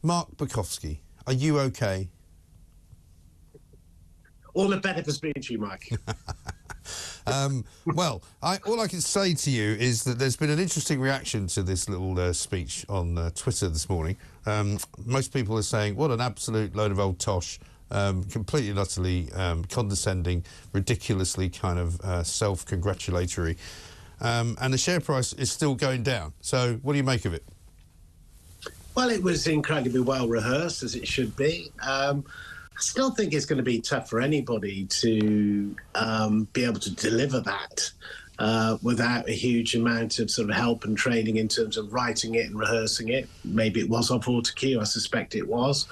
Mark Borkowski, are you okay? All the better for speaking to you, Mike. Well, all I can say to you is that there's been an interesting reaction to this little speech on Twitter this morning. Most people are saying, what an absolute load of old tosh, completely and utterly condescending, ridiculously kind of self-congratulatory. And the share price is still going down. So what do you make of it? Well, it was incredibly well rehearsed, as it should be. I still think it's going to be tough for anybody to be able to deliver that without a huge amount of sort of help and training in terms of writing it and rehearsing it. Maybe it was off auto cue. I suspect it was.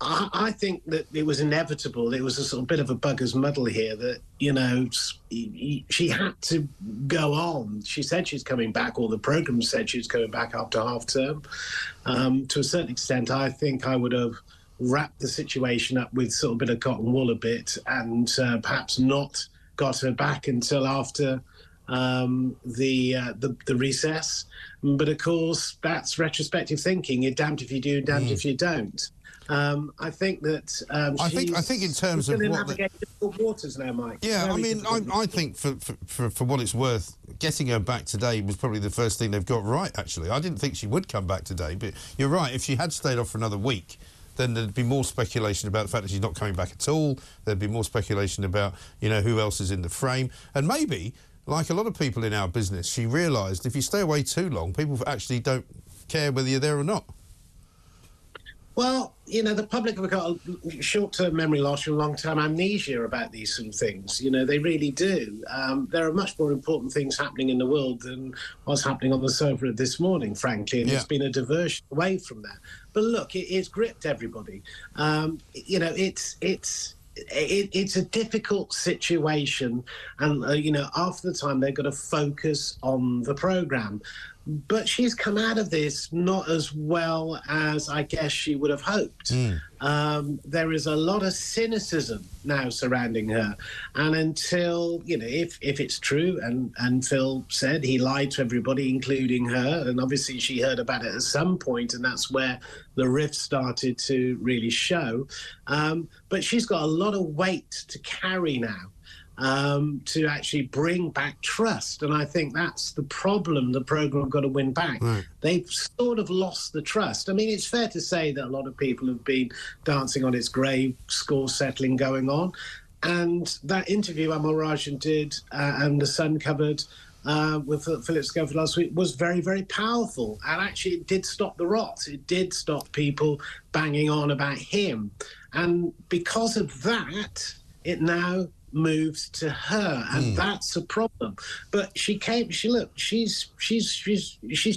I think that it was inevitable. There was a sort of bit of a bugger's muddle here that, you know, she had to go on. She said she's coming back, or the programme said she was coming back after half term. To a certain extent, I think I would have wrapped the situation up with sort of a bit of cotton wool a bit and perhaps not got her back until after the recess. But of course, that's retrospective thinking. You're damned if you do, damned if you don't. I think that I think in terms of what navigate difficult waters now, Mike. Yeah, I mean, I think for what it's worth, getting her back today was probably the first thing they've got right. Actually, I didn't think she would come back today, but you're right. If she had stayed off for another week, then there'd be more speculation about the fact that she's not coming back at all. There'd be more speculation about, you know, who else is in the frame, and maybe, like a lot of people in our business, she realised if you stay away too long, people actually don't care whether you're there or not. Well, you know, the public have got a short-term memory loss and long-term amnesia about these sort of things. You know, they really do. There are much more important things happening in the world than what's happening on the sofa this morning, frankly, and It's been a diversion away from that. But look, it's gripped everybody. You know, it's a difficult situation, and you know, half the time they've got to focus on the programme. But she's come out of this not as well as I guess she would have hoped. There is a lot of cynicism now surrounding her, and until, you know, if it's true, and Phil said he lied to everybody, including her, and obviously she heard about it at some point, and that's where the rift started to really show. But she's got a lot of weight to carry now. To actually bring back trust. And I think that's the problem the programme got to win back. Right. They've sort of lost the trust. I mean, it's fair to say that a lot of people have been dancing on its grave, score settling going on. And that interview Amal Rajan did and The Sun covered with Phillip Schofield last week was very, very powerful. And actually it did stop the rot. It did stop people banging on about him. And because of that, it now moves to her, and that's a problem. But she's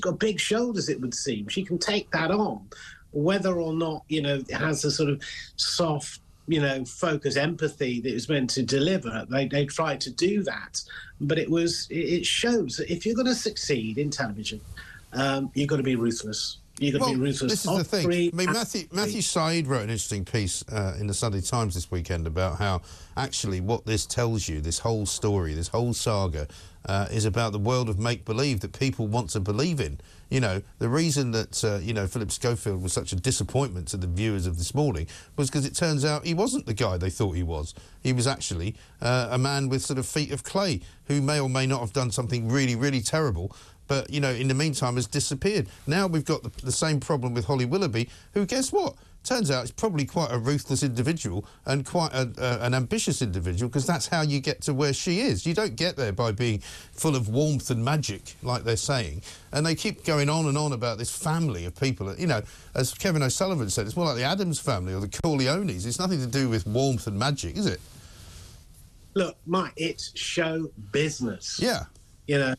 got big shoulders, it would seem. She can take that on, whether or not, you know, it has a sort of soft, you know, focus empathy that it was meant to deliver. They tried to do that, but it shows that if you're going to succeed in television, you've got to be ruthless. You've got to be ruthless. This is the thing. I mean, Matthew Said wrote an interesting piece in the Sunday Times this weekend about how actually what this tells you, this whole story, this whole saga, is about the world of make-believe that people want to believe in. You know, the reason that, you know, Phillip Schofield was such a disappointment to the viewers of this morning was because it turns out he wasn't the guy they thought he was. He was actually a man with sort of feet of clay who may or may not have done something really, really terrible, but, you know, in the meantime has disappeared. Now we've got the same problem with Holly Willoughby, who, guess what? Turns out is probably quite a ruthless individual and quite an ambitious individual, because that's how you get to where she is. You don't get there by being full of warmth and magic, like they're saying. And they keep going on and on about this family of people. You know, as Kevin O'Sullivan said, it's more like the Addams family or the Corleones. It's nothing to do with warmth and magic, is it? Look, Mike, it's show business. Yeah. You know,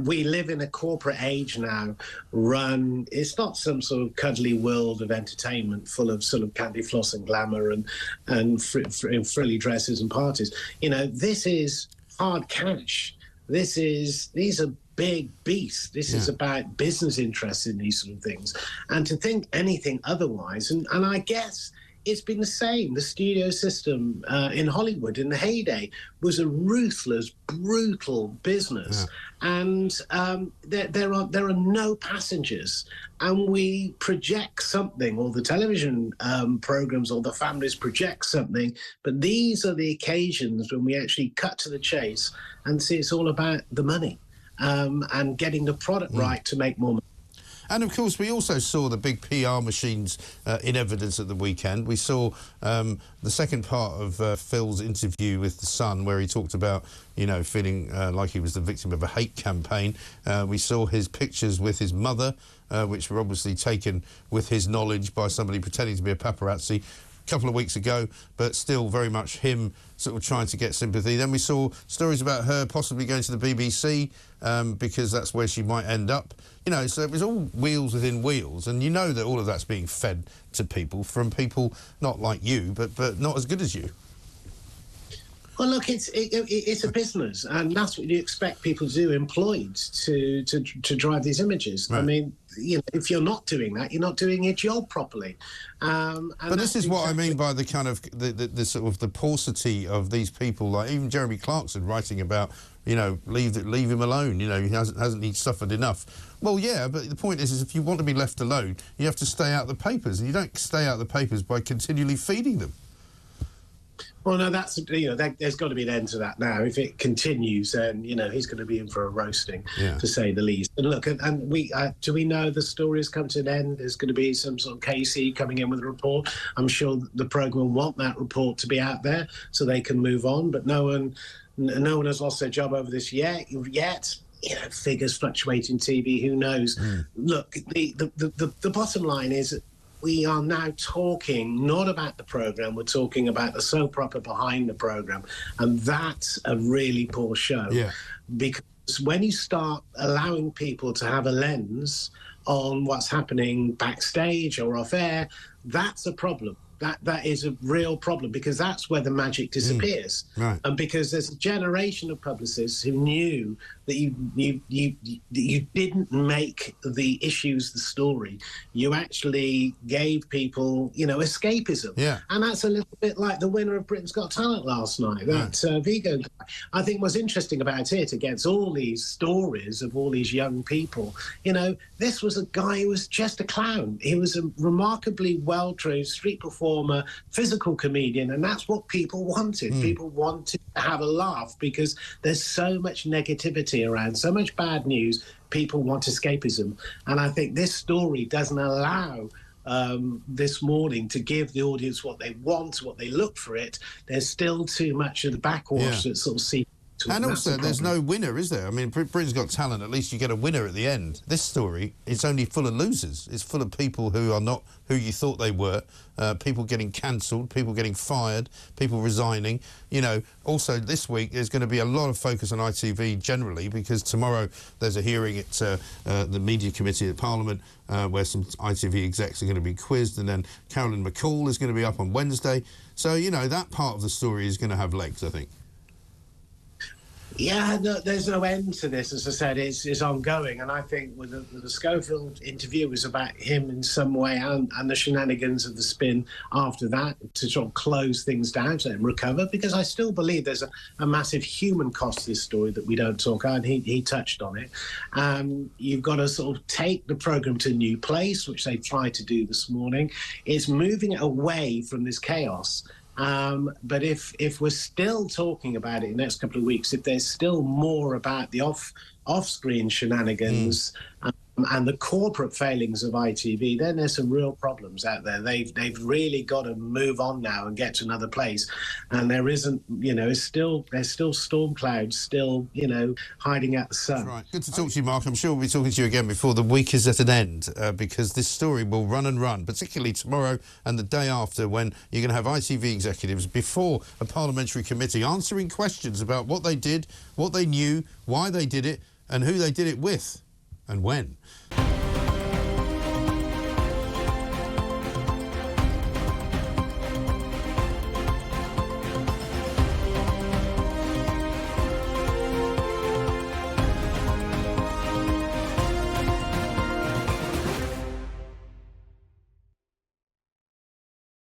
we live in a corporate age now. It's not some sort of cuddly world of entertainment full of sort of candy floss and glamour and frilly dresses and parties. You know, this is hard cash. These are big beasts. This is about business interests in these sort of things. And to think anything otherwise, and I guess it's been the same. The studio system in Hollywood in the heyday was a ruthless, brutal business, and there are no passengers, and we project something, or the television programs or the families project something, but these are the occasions when we actually cut to the chase and see it's all about the money and getting the product right to make more money. And, of course, we also saw the big PR machines in evidence at the weekend. We saw the second part of Phil's interview with The Sun, where he talked about, you know, feeling like he was the victim of a hate campaign. We saw his pictures with his mother, which were obviously taken with his knowledge by somebody pretending to be a paparazzi a couple of weeks ago, but still very much him sort of trying to get sympathy. Then we saw stories about her possibly going to the BBC because that's where she might end up. You know, so it was all wheels within wheels, and you know that all of that's being fed to people from people not like you, but not as good as you. Well, look, it's a business, and that's what you expect people to do, employed to drive these images. Right. I mean, you know, if you're not doing that, you're not doing your job properly. But this is what I mean by the kind of the sort of the paucity of these people, like even Jeremy Clarkson writing about, you know, leave him alone. You know, hasn't he suffered enough? Well, yeah, but the point is if you want to be left alone, you have to stay out of the papers, and you don't stay out of the papers by continually feeding them. Well, no, that's, you know, there's got to be an end to that now. If it continues, then, you know, he's going to be in for a roasting, to say the least. And look, and do we know the story has come to an end? There's going to be some sort of KC coming in with a report. I'm sure the programme will want that report to be out there so they can move on. But no one has lost their job over this yet. You know, figures fluctuate in TV. Who knows? Look, the bottom line is that we are now talking not about the programme, we're talking about the soap opera behind the programme, and that's a really poor show. Yeah. Because when you start allowing people to have a lens on what's happening backstage or off air, that's a problem. That is a real problem, because that's where the magic disappears. Right. And because there's a generation of publicists who knew that you didn't make the issues the story. You actually gave people, you know, escapism. Yeah. And that's a little bit like the winner of Britain's Got Talent last night, that Vigo guy. I think what's interesting about it, against all these stories of all these young people, you know, this was a guy who was just a clown. He was a remarkably well-trained street performer, physical comedian, and that's what people wanted. People wanted to have a laugh because there's so much negativity around, so much bad news. People want escapism, and I think this story doesn't allow this morning to give the audience what they want, what they look for it. There's still too much of the backwash that sort of seeps. And also, there's no winner, is there? I mean, Britain's Got Talent, at least you get a winner at the end. This story, it's only full of losers. It's full of people who are not who you thought they were, people getting cancelled, people getting fired, people resigning. You know, also this week there's going to be a lot of focus on ITV generally, because tomorrow there's a hearing at the Media Committee at Parliament where some ITV execs are going to be quizzed, and then Carolyn McCall is going to be up on Wednesday. So, you know, that part of the story is going to have legs, I think. Yeah, no, there's no end to this. As I said, it's ongoing, and I think with the Schofield interview was about him in some way, and the shenanigans of the spin after that to sort of close things down, to let him recover, because I still believe there's a massive human cost to this story that we don't talk about, and he touched on it. You've got to sort of take the programme to a new place, which they tried to do this morning. It's moving it away from this chaos. But if we're still talking about it in the next couple of weeks, if there's still more about the off-screen shenanigans and the corporate failings of ITV, then there's some real problems out there. They've really got to move on now and get to another place. And there isn't, you know, there's still storm clouds still, you know, hiding out the sun. Right. Good to talk to you, Mark. I'm sure we'll be talking to you again before the week is at an end, because this story will run and run, particularly tomorrow and the day after, when you're going to have ITV executives before a parliamentary committee answering questions about what they did, what they knew, why they did it, and who they did it with and when.